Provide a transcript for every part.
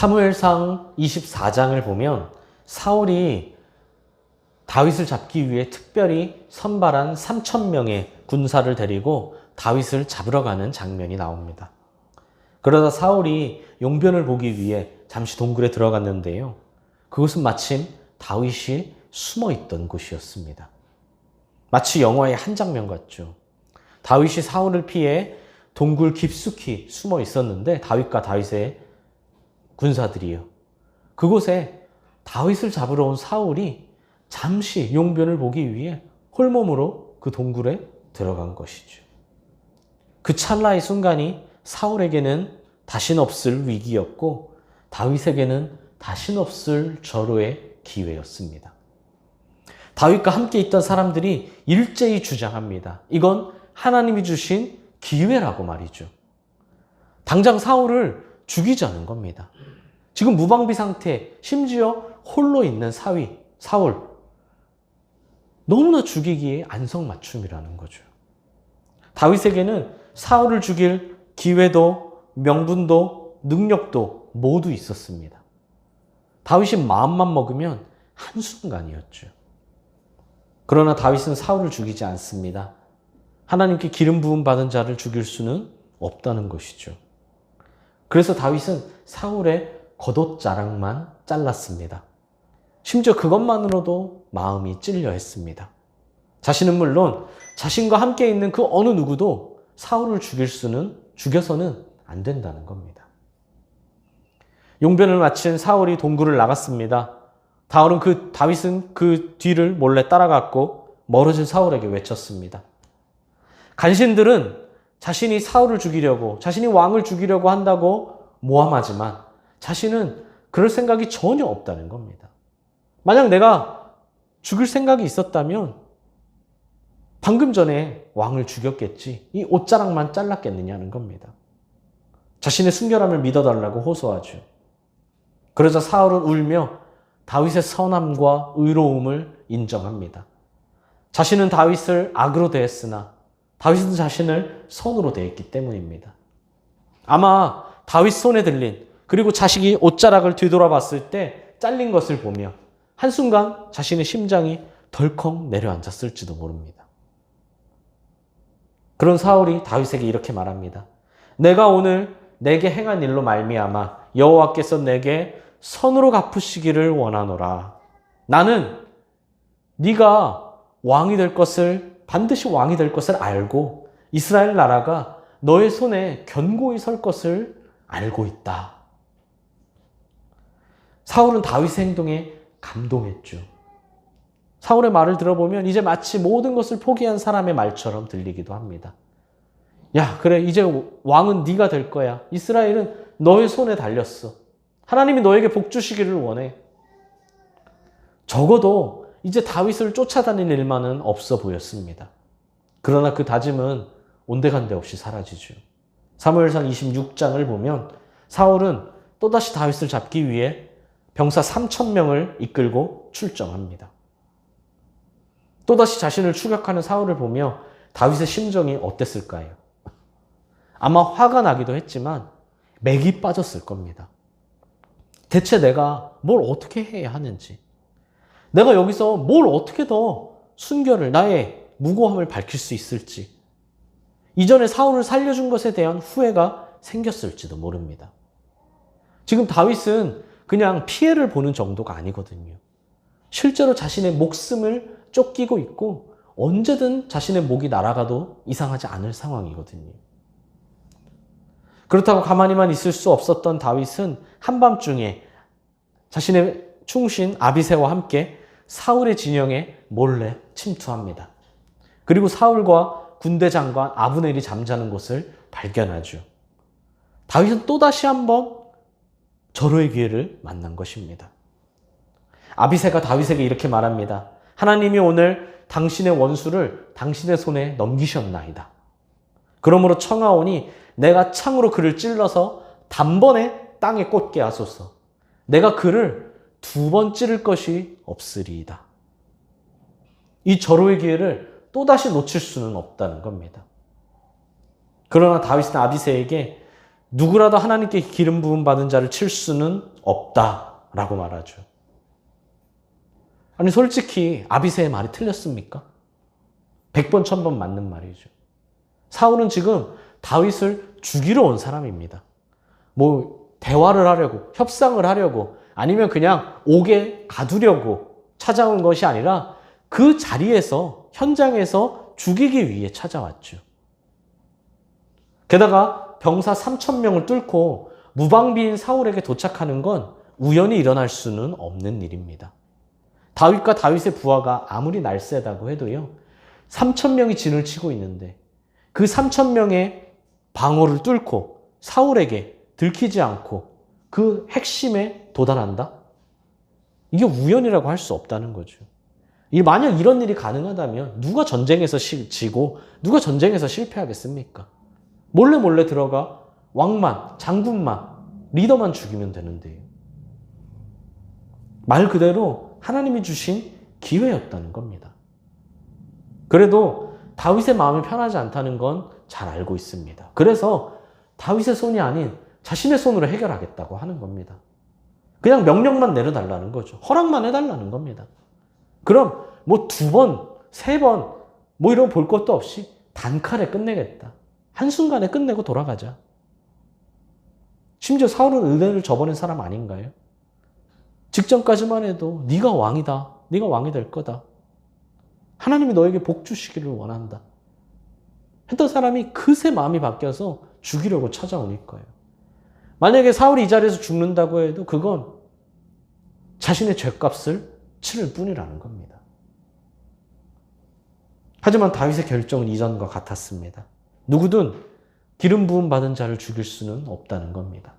사무엘상 24장을 보면 사울이 다윗을 잡기 위해 특별히 선발한 3,000명의 군사를 데리고 다윗을 잡으러 가는 장면이 나옵니다. 그러다 사울이 용변을 보기 위해 잠시 동굴에 들어갔는데요. 그것은 마침 다윗이 숨어 있던 곳이었습니다. 마치 영화의 한 장면 같죠. 다윗이 사울을 피해 동굴 깊숙이 숨어 있었는데 다윗과 다윗의 군사들이요. 그곳에 다윗을 잡으러 온 사울이 잠시 용변을 보기 위해 홀몸으로 그 동굴에 들어간 것이죠. 그 찰나의 순간이 사울에게는 다신 없을 위기였고 다윗에게는 다신 없을 절호의 기회였습니다. 다윗과 함께 있던 사람들이 일제히 주장합니다. 이건 하나님이 주신 기회라고 말이죠. 당장 사울을 죽이자는 겁니다. 지금 무방비 상태, 심지어 홀로 있는 사울. 너무나 죽이기에 안성맞춤이라는 거죠. 다윗에게는 사울을 죽일 기회도 명분도 능력도 모두 있었습니다. 다윗이 마음만 먹으면 한순간이었죠. 그러나 다윗은 사울을 죽이지 않습니다. 하나님께 기름 부음 받은 자를 죽일 수는 없다는 것이죠. 그래서 다윗은 사울의 겉옷자락만 잘랐습니다. 심지어 그것만으로도 마음이 찔려 했습니다. 자신은 물론 자신과 함께 있는 그 어느 누구도 사울을 죽여서는 안 된다는 겁니다. 용변을 마친 사울이 동굴을 나갔습니다. 다윗은 그 뒤를 몰래 따라갔고 멀어진 사울에게 외쳤습니다. 간신들은 자신이 사울을 죽이려고, 자신이 왕을 죽이려고 한다고 모함하지만 자신은 그럴 생각이 전혀 없다는 겁니다. 만약 내가 죽일 생각이 있었다면 방금 전에 왕을 죽였겠지, 이 옷자락만 잘랐겠느냐는 겁니다. 자신의 순결함을 믿어달라고 호소하죠. 그러자 사울은 울며 다윗의 선함과 의로움을 인정합니다. 자신은 다윗을 악으로 대했으나 다윗은 자신을 선으로 대했기 때문입니다. 아마 다윗 손에 들린, 그리고 자식이 옷자락을 뒤돌아봤을 때 잘린 것을 보며 한순간 자신의 심장이 덜컥 내려앉았을지도 모릅니다. 그런 사울이 다윗에게 이렇게 말합니다. 내가 오늘 내게 행한 일로 말미암아 여호와께서 내게 선으로 갚으시기를 원하노라. 나는 네가 반드시 왕이 될 것을 알고 이스라엘 나라가 너의 손에 견고히 설 것을 알고 있다. 사울은 다윗의 행동에 감동했죠. 사울의 말을 들어보면 이제 마치 모든 것을 포기한 사람의 말처럼 들리기도 합니다. 야, 그래, 이제 왕은 네가 될 거야. 이스라엘은 너의 손에 달렸어. 하나님이 너에게 복 주시기를 원해. 적어도 이제 다윗을 쫓아다닐 일만은 없어 보였습니다. 그러나 그 다짐은 온데간데 없이 사라지죠. 사무엘상 26장을 보면 사울은 또다시 다윗을 잡기 위해 병사 3,000명을 이끌고 출정합니다. 또다시 자신을 추격하는 사울을 보며 다윗의 심정이 어땠을까요? 아마 화가 나기도 했지만 맥이 빠졌을 겁니다. 대체 내가 뭘 어떻게 해야 하는지, 내가 여기서 뭘 어떻게 더 순결을, 나의 무고함을 밝힐 수 있을지, 이전에 사울을 살려준 것에 대한 후회가 생겼을지도 모릅니다. 지금 다윗은 그냥 피해를 보는 정도가 아니거든요. 실제로 자신의 목숨을 쫓기고 있고 언제든 자신의 목이 날아가도 이상하지 않을 상황이거든요. 그렇다고 가만히만 있을 수 없었던 다윗은 한밤중에 자신의 충신 아비새와 함께 사울의 진영에 몰래 침투합니다. 그리고 사울과 군대 장관 아브넬이 잠자는 곳을 발견하죠. 다윗은 또다시 한번 절호의 기회를 만난 것입니다. 아비새가 다윗에게 이렇게 말합니다. 하나님이 오늘 당신의 원수를 당신의 손에 넘기셨나이다. 그러므로 청하오니 내가 창으로 그를 찔러서 단번에 땅에 꽂게 하소서. 내가 그를 2번 찌를 것이 없으리이다. 이 절호의 기회를 또다시 놓칠 수는 없다는 겁니다. 그러나 다윗은 아비새에게 누구라도 하나님께 기름 부음 받은 자를 칠 수는 없다라고 말하죠. 아니 솔직히 아비새의 말이 틀렸습니까? 100번 1000번 맞는 말이죠. 사울은 지금 다윗을 죽이러 온 사람입니다. 뭐 대화를 하려고, 협상을 하려고, 아니면 그냥 옥에 가두려고 찾아온 것이 아니라 그 자리에서, 현장에서 죽이기 위해 찾아왔죠. 게다가 병사 3000명을 뚫고 무방비인 사울에게 도착하는 건 우연히 일어날 수는 없는 일입니다. 다윗과 다윗의 부하가 아무리 날쌔다고 해도요, 3000명이 진을 치고 있는데 그 3000명의 방어를 뚫고 사울에게 들키지 않고 그 핵심에 도달한다? 이게 우연이라고 할 수 없다는 거죠. 만약 이런 일이 가능하다면 누가 전쟁에서 지고 누가 전쟁에서 실패하겠습니까? 몰래 들어가 왕만, 장군만, 리더만 죽이면 되는데요. 말 그대로 하나님이 주신 기회였다는 겁니다. 그래도 다윗의 마음이 편하지 않다는 건 잘 알고 있습니다. 그래서 다윗의 손이 아닌 자신의 손으로 해결하겠다고 하는 겁니다. 그냥 명령만 내려달라는 거죠. 허락만 해달라는 겁니다. 그럼 뭐 2번, 3번 뭐 이런 볼 것도 없이 단칼에 끝내겠다. 한순간에 끝내고 돌아가자. 심지어 사울은 은혜를 저버린 사람 아닌가요? 직전까지만 해도 네가 왕이다. 네가 왕이 될 거다. 하나님이 너에게 복 주시기를 원한다. 했던 사람이 그새 마음이 바뀌어서 죽이려고 찾아오니 거예요. 만약에 사울이 이 자리에서 죽는다고 해도 그건 자신의 죄값을 치를 뿐이라는 겁니다. 하지만 다윗의 결정은 이전과 같았습니다. 누구든 기름 부음 받은 자를 죽일 수는 없다는 겁니다.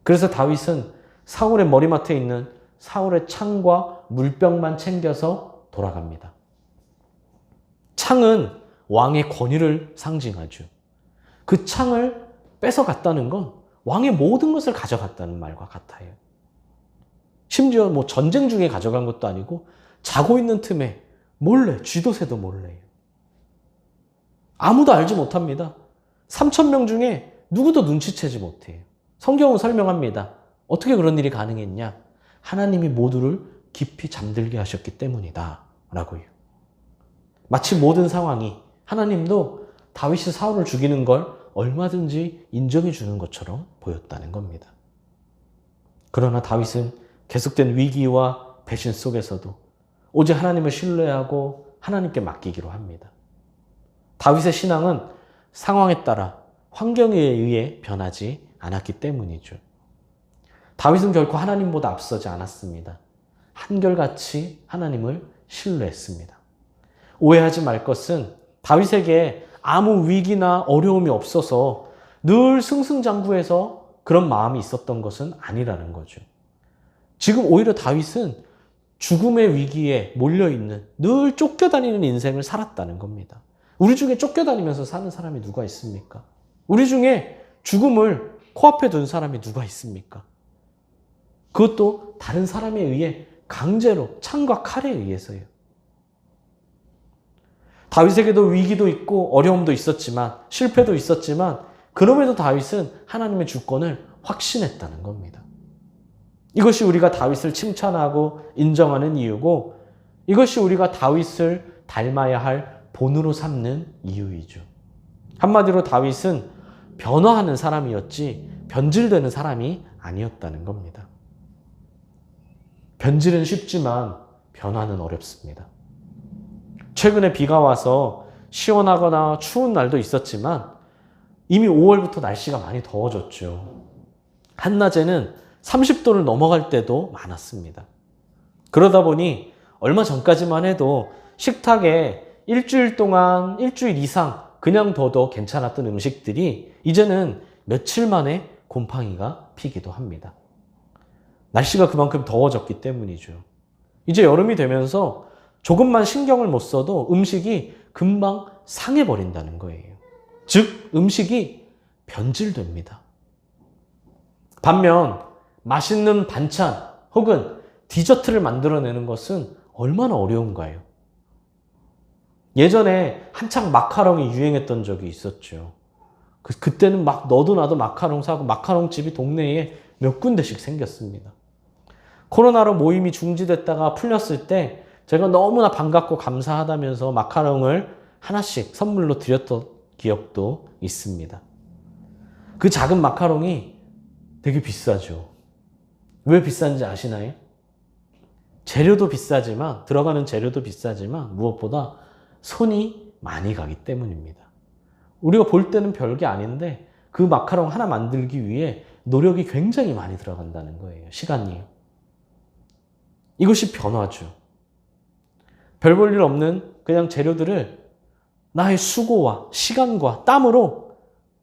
그래서 다윗은 사울의 머리맡에 있는 사울의 창과 물병만 챙겨서 돌아갑니다. 창은 왕의 권위를 상징하죠. 그 창을 뺏어갔다는 건 왕의 모든 것을 가져갔다는 말과 같아요. 심지어 뭐 전쟁 중에 가져간 것도 아니고 자고 있는 틈에 몰래, 쥐도 새도 몰래요. 아무도 알지 못합니다. 3000명 중에 누구도 눈치채지 못해요. 성경은 설명합니다. 어떻게 그런 일이 가능했냐? 하나님이 모두를 깊이 잠들게 하셨기 때문이다 라고요. 마치 모든 상황이 하나님도 다윗이 사울을 죽이는 걸 얼마든지 인정해 주는 것처럼 보였다는 겁니다. 그러나 다윗은 계속된 위기와 배신 속에서도 오직 하나님을 신뢰하고 하나님께 맡기기로 합니다. 다윗의 신앙은 상황에 따라 환경에 의해 변하지 않았기 때문이죠. 다윗은 결코 하나님보다 앞서지 않았습니다. 한결같이 하나님을 신뢰했습니다. 오해하지 말 것은 다윗에게 아무 위기나 어려움이 없어서 늘 승승장구해서 그런 마음이 있었던 것은 아니라는 거죠. 지금 오히려 다윗은 죽음의 위기에 몰려있는, 늘 쫓겨다니는 인생을 살았다는 겁니다. 우리 중에 쫓겨다니면서 사는 사람이 누가 있습니까? 우리 중에 죽음을 코앞에 둔 사람이 누가 있습니까? 그것도 다른 사람에 의해 강제로 창과 칼에 의해서요. 다윗에게도 위기도 있고 어려움도 있었지만 실패도 있었지만 그럼에도 다윗은 하나님의 주권을 확신했다는 겁니다. 이것이 우리가 다윗을 칭찬하고 인정하는 이유고 이것이 우리가 다윗을 닮아야 할 본으로 삼는 이유이죠. 한마디로 다윗은 변화하는 사람이었지 변질되는 사람이 아니었다는 겁니다. 변질은 쉽지만 변화는 어렵습니다. 최근에 비가 와서 시원하거나 추운 날도 있었지만 이미 5월부터 날씨가 많이 더워졌죠. 한낮에는 30도를 넘어갈 때도 많았습니다. 그러다 보니 얼마 전까지만 해도 식탁에 일주일 동안, 일주일 이상 그냥 둬도 괜찮았던 음식들이 이제는 며칠 만에 곰팡이가 피기도 합니다. 날씨가 그만큼 더워졌기 때문이죠. 이제 여름이 되면서 조금만 신경을 못 써도 음식이 금방 상해버린다는 거예요. 즉, 음식이 변질됩니다. 반면 맛있는 반찬 혹은 디저트를 만들어내는 것은 얼마나 어려운가요? 예전에 한창 마카롱이 유행했던 적이 있었죠. 그때는 막 너도 나도 마카롱 사고 마카롱 집이 동네에 몇 군데씩 생겼습니다. 코로나로 모임이 중지됐다가 풀렸을 때 제가 너무나 반갑고 감사하다면서 마카롱을 하나씩 선물로 드렸던 기억도 있습니다. 그 작은 마카롱이 되게 비싸죠. 왜 비싼지 아시나요? 재료도 비싸지만, 들어가는 재료도 비싸지만 무엇보다 손이 많이 가기 때문입니다. 우리가 볼 때는 별게 아닌데 그 마카롱 하나 만들기 위해 노력이 굉장히 많이 들어간다는 거예요. 시간이요. 이것이 변화죠. 별 볼 일 없는 그냥 재료들을 나의 수고와 시간과 땀으로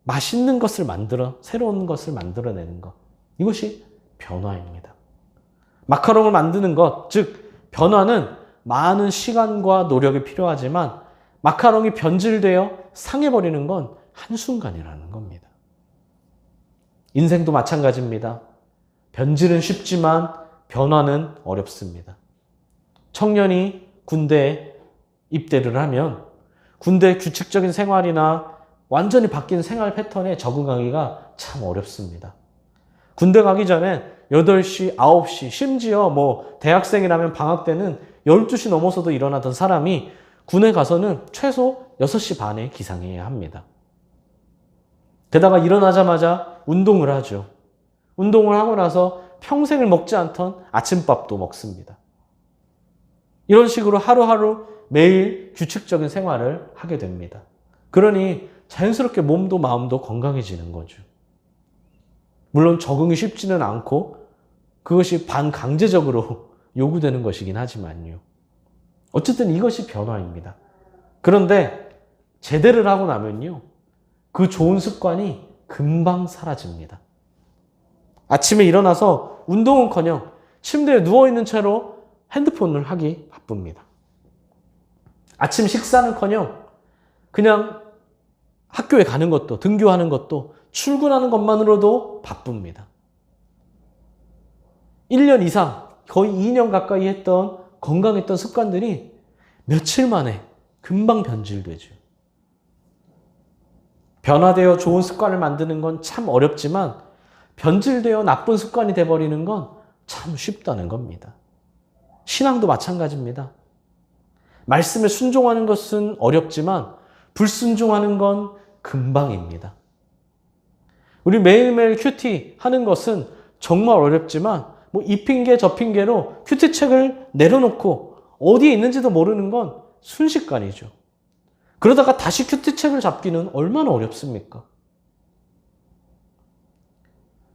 맛있는 것을 만들어, 새로운 것을 만들어내는 것. 이것이 변화입니다. 마카롱을 만드는 것, 즉 변화는 많은 시간과 노력이 필요하지만 마카롱이 변질되어 상해버리는 건 한순간이라는 겁니다. 인생도 마찬가지입니다. 변질은 쉽지만 변화는 어렵습니다. 청년이 군대에 입대를 하면 군대 규칙적인 생활이나 완전히 바뀐 생활 패턴에 적응하기가 참 어렵습니다. 군대 가기 전에 8시, 9시, 심지어 대학생이라면 방학 때는 12시 넘어서도 일어나던 사람이 군에 가서는 최소 6시 반에 기상해야 합니다. 게다가 일어나자마자 운동을 하죠. 운동을 하고 나서 평생을 먹지 않던 아침밥도 먹습니다. 이런 식으로 하루하루 매일 규칙적인 생활을 하게 됩니다. 그러니 자연스럽게 몸도 마음도 건강해지는 거죠. 물론 적응이 쉽지는 않고 그것이 반강제적으로 요구되는 것이긴 하지만요. 어쨌든 이것이 변화입니다. 그런데 제대를 하고 나면요, 그 좋은 습관이 금방 사라집니다. 아침에 일어나서 운동은커녕 침대에 누워있는 채로 핸드폰을 하기 바쁩니다. 아침 식사는커녕 그냥 학교에 가는 것도, 등교하는 것도, 출근하는 것만으로도 바쁩니다. 1년 이상, 거의 2년 가까이 했던 건강했던 습관들이 며칠 만에 금방 변질되죠. 변화되어 좋은 습관을 만드는 건 참 어렵지만 변질되어 나쁜 습관이 돼버리는 건 참 쉽다는 겁니다. 신앙도 마찬가지입니다. 말씀에 순종하는 것은 어렵지만 불순종하는 건 금방입니다. 우리 매일매일 큐티 하는 것은 정말 어렵지만 이 핑계 저 핑계로 큐티책을 내려놓고 어디에 있는지도 모르는 건 순식간이죠. 그러다가 다시 큐티책을 잡기는 얼마나 어렵습니까?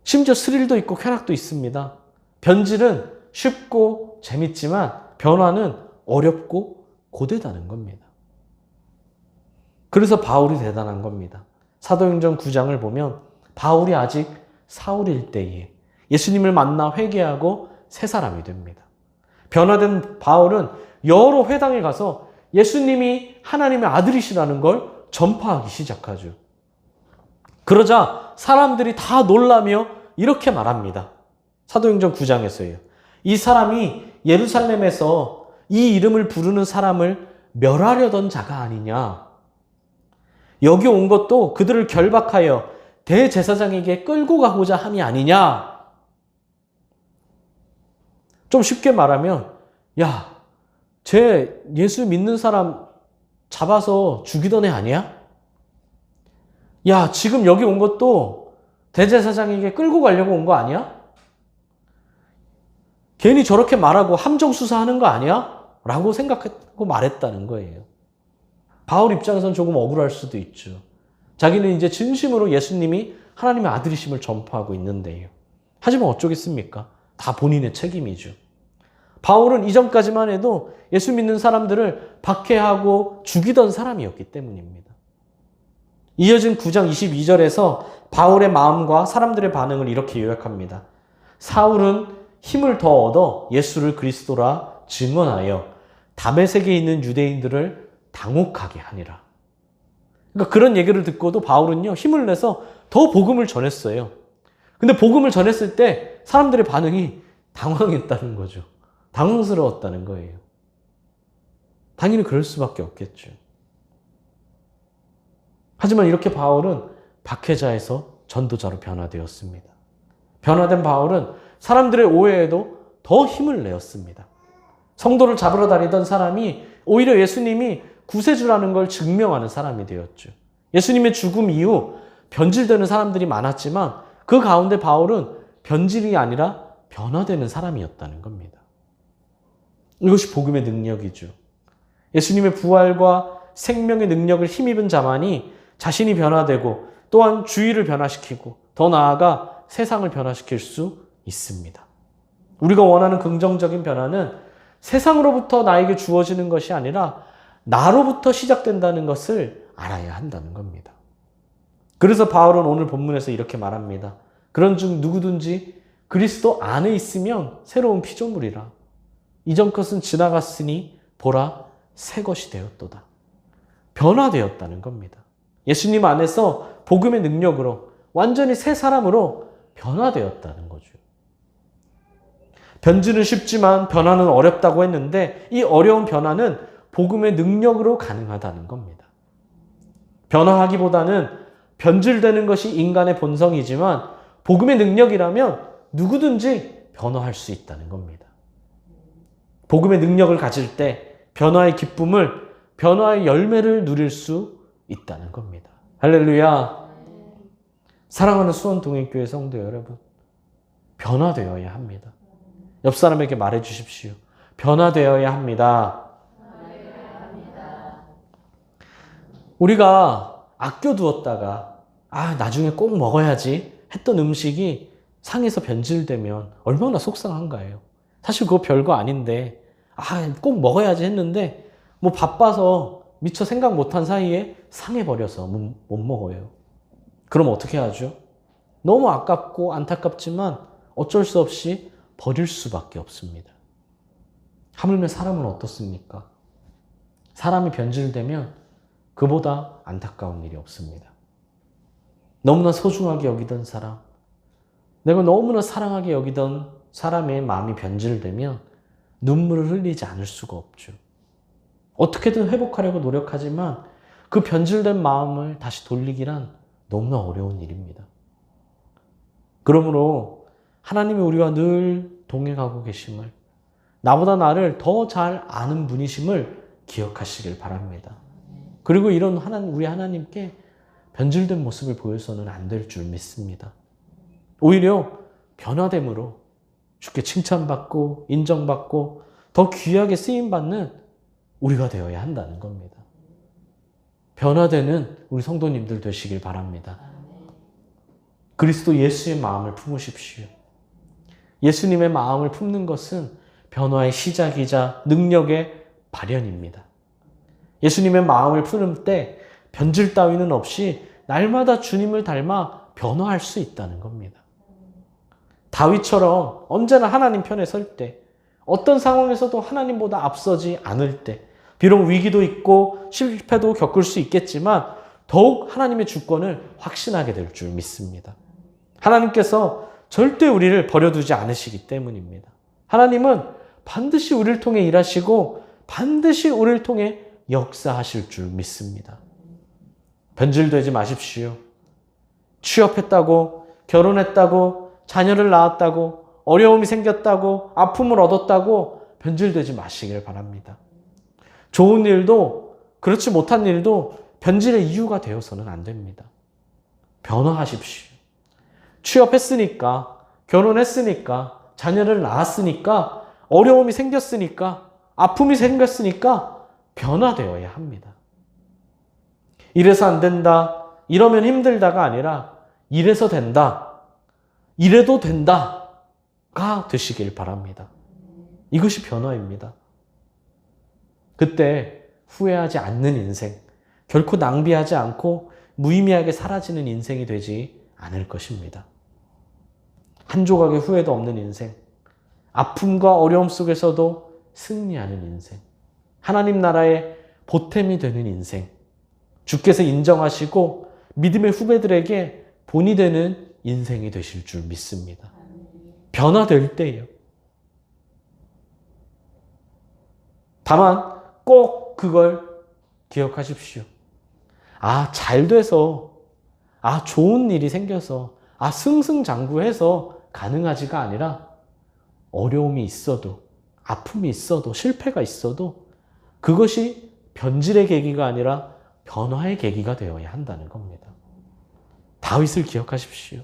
심지어 스릴도 있고 쾌락도 있습니다. 변질은 쉽고 재밌지만 변화는 어렵고 고되다는 겁니다. 그래서 바울이 대단한 겁니다. 사도행전 9장을 보면 바울이 아직 사울일 때에 예수님을 만나 회개하고 새 사람이 됩니다. 변화된 바울은 여러 회당에 가서 예수님이 하나님의 아들이시라는 걸 전파하기 시작하죠. 그러자 사람들이 다 놀라며 이렇게 말합니다. 사도행전 9장에서요. 이 사람이 예루살렘에서 이 이름을 부르는 사람을 멸하려던 자가 아니냐. 여기 온 것도 그들을 결박하여 대제사장에게 끌고 가고자 함이 아니냐. 좀 쉽게 말하면 쟤 예수 믿는 사람 잡아서 죽이던 애 아니야? 지금 여기 온 것도 대제사장에게 끌고 가려고 온 거 아니야? 괜히 저렇게 말하고 함정수사하는 거 아니야? 라고 생각하고 말했다는 거예요. 바울 입장에서는 조금 억울할 수도 있죠. 자기는 이제 진심으로 예수님이 하나님의 아들이심을 전파하고 있는데요. 하지만 어쩌겠습니까? 다 본인의 책임이죠. 바울은 이전까지만 해도 예수 믿는 사람들을 박해하고 죽이던 사람이었기 때문입니다. 이어진 9장 22절에서 바울의 마음과 사람들의 반응을 이렇게 요약합니다. 사울은 힘을 더 얻어 예수를 그리스도라 증언하여 다메섹에 있는 유대인들을 당혹하게 하니라. 그러니까 그런 얘기를 듣고도 바울은요, 힘을 내서 더 복음을 전했어요. 근데 복음을 전했을 때 사람들의 반응이 당황했다는 거죠. 당황스러웠다는 거예요. 당연히 그럴 수밖에 없겠죠. 하지만 이렇게 바울은 박해자에서 전도자로 변화되었습니다. 변화된 바울은 사람들의 오해에도 더 힘을 내었습니다. 성도를 잡으러 다니던 사람이 오히려 예수님이 구세주라는 걸 증명하는 사람이 되었죠. 예수님의 죽음 이후 변질되는 사람들이 많았지만 그 가운데 바울은 변질이 아니라 변화되는 사람이었다는 겁니다. 이것이 복음의 능력이죠. 예수님의 부활과 생명의 능력을 힘입은 자만이 자신이 변화되고 또한 주위를 변화시키고 더 나아가 세상을 변화시킬 수 있습니다. 우리가 원하는 긍정적인 변화는 세상으로부터 나에게 주어지는 것이 아니라 나로부터 시작된다는 것을 알아야 한다는 겁니다. 그래서 바울은 오늘 본문에서 이렇게 말합니다. 그런즉 누구든지 그리스도 안에 있으면 새로운 피조물이라. 이전 것은 지나갔으니 보라 새 것이 되었도다. 변화되었다는 겁니다. 예수님 안에서 복음의 능력으로 완전히 새 사람으로 변화되었다는 거죠. 변질은 쉽지만 변화는 어렵다고 했는데 이 어려운 변화는 복음의 능력으로 가능하다는 겁니다. 변화하기보다는 변질되는 것이 인간의 본성이지만 복음의 능력이라면 누구든지 변화할 수 있다는 겁니다. 복음의 능력을 가질 때 변화의 기쁨을, 변화의 열매를 누릴 수 있다는 겁니다. 할렐루야. 사랑하는 수원동행교회 성도 여러분, 변화되어야 합니다. 옆 사람에게 말해 주십시오. 변화되어야 합니다. 우리가 아껴두었다가 나중에 꼭 먹어야지 했던 음식이 상에서 변질되면 얼마나 속상한가요? 사실 그거 별거 아닌데 꼭 먹어야지 했는데 뭐 바빠서 미처 생각 못한 사이에 상해버려서 못 먹어요. 그럼 어떻게 하죠? 너무 아깝고 안타깝지만 어쩔 수 없이 버릴 수밖에 없습니다. 하물며 사람은 어떻습니까? 사람이 변질되면 그보다 안타까운 일이 없습니다. 너무나 소중하게 여기던 사람, 내가 너무나 사랑하게 여기던 사람의 마음이 변질되면 눈물을 흘리지 않을 수가 없죠. 어떻게든 회복하려고 노력하지만 그 변질된 마음을 다시 돌리기란 너무나 어려운 일입니다. 그러므로 하나님이 우리와 늘 동행하고 계심을, 나보다 나를 더 잘 아는 분이심을 기억하시길 바랍니다. 그리고 이런 우리 하나님께 변질된 모습을 보여서는 안 될 줄 믿습니다. 오히려 변화됨으로 주께 칭찬받고 인정받고 더 귀하게 쓰임받는 우리가 되어야 한다는 겁니다. 변화되는 우리 성도님들 되시길 바랍니다. 그리스도 예수의 마음을 품으십시오. 예수님의 마음을 품는 것은 변화의 시작이자 능력의 발현입니다. 예수님의 마음을 품을 때 변질 따위는 없이 날마다 주님을 닮아 변화할 수 있다는 겁니다. 다윗처럼 언제나 하나님 편에 설 때, 어떤 상황에서도 하나님보다 앞서지 않을 때, 비록 위기도 있고 실패도 겪을 수 있겠지만 더욱 하나님의 주권을 확신하게 될 줄 믿습니다. 하나님께서 절대 우리를 버려두지 않으시기 때문입니다. 하나님은 반드시 우리를 통해 일하시고 반드시 우리를 통해 역사하실 줄 믿습니다. 변질되지 마십시오. 취업했다고, 결혼했다고, 자녀를 낳았다고, 어려움이 생겼다고, 아픔을 얻었다고 변질되지 마시길 바랍니다. 좋은 일도 그렇지 못한 일도 변질의 이유가 되어서는 안 됩니다. 변화하십시오. 취업했으니까, 결혼했으니까, 자녀를 낳았으니까, 어려움이 생겼으니까, 아픔이 생겼으니까 변화되어야 합니다. 이래서 안 된다, 이러면 힘들다가 아니라 이래서 된다, 이래도 된다가 되시길 바랍니다. 이것이 변화입니다. 그때 후회하지 않는 인생, 결코 낭비하지 않고 무의미하게 사라지는 인생이 되지 않을 것입니다. 한 조각의 후회도 없는 인생, 아픔과 어려움 속에서도 승리하는 인생, 하나님 나라의 보탬이 되는 인생, 주께서 인정하시고 믿음의 후배들에게 본이 되는 인생이 되실 줄 믿습니다. 변화될 때예요. 다만 꼭 그걸 기억하십시오. 잘 돼서, 좋은 일이 생겨서, 승승장구해서 가능하지가 아니라 어려움이 있어도, 아픔이 있어도, 실패가 있어도 그것이 변질의 계기가 아니라 변화의 계기가 되어야 한다는 겁니다. 다윗을 기억하십시오.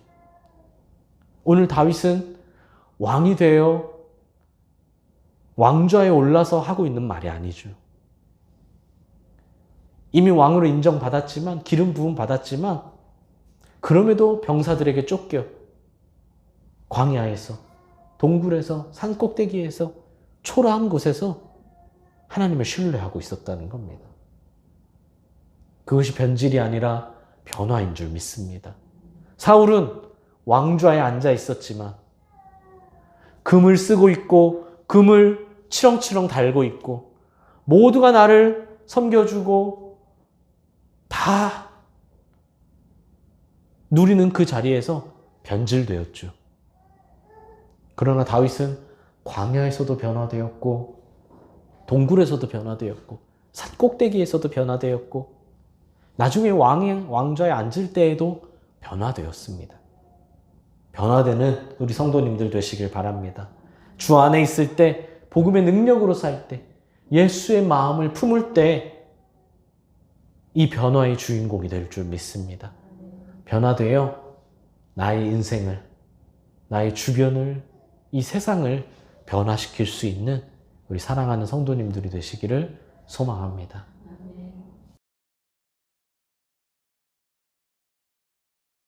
오늘 다윗은 왕이 되어 왕좌에 올라서 하고 있는 말이 아니죠. 이미 왕으로 인정받았지만, 기름 부음 받았지만, 그럼에도 병사들에게 쫓겨 광야에서, 동굴에서, 산 꼭대기에서, 초라한 곳에서 하나님을 신뢰하고 있었다는 겁니다. 그것이 변질이 아니라 변화인 줄 믿습니다. 사울은 왕좌에 앉아 있었지만 금을 쓰고 있고 금을 치렁치렁 달고 있고 모두가 나를 섬겨주고 다 누리는 그 자리에서 변질되었죠. 그러나 다윗은 광야에서도 변화되었고 동굴에서도 변화되었고 산 꼭대기에서도 변화되었고 나중에 왕좌에 앉을 때에도 변화되었습니다. 변화되는 우리 성도님들 되시길 바랍니다. 주 안에 있을 때, 복음의 능력으로 살 때, 예수의 마음을 품을 때 이 변화의 주인공이 될 줄 믿습니다. 변화되어 나의 인생을, 나의 주변을, 이 세상을 변화시킬 수 있는 우리 사랑하는 성도님들이 되시기를 소망합니다.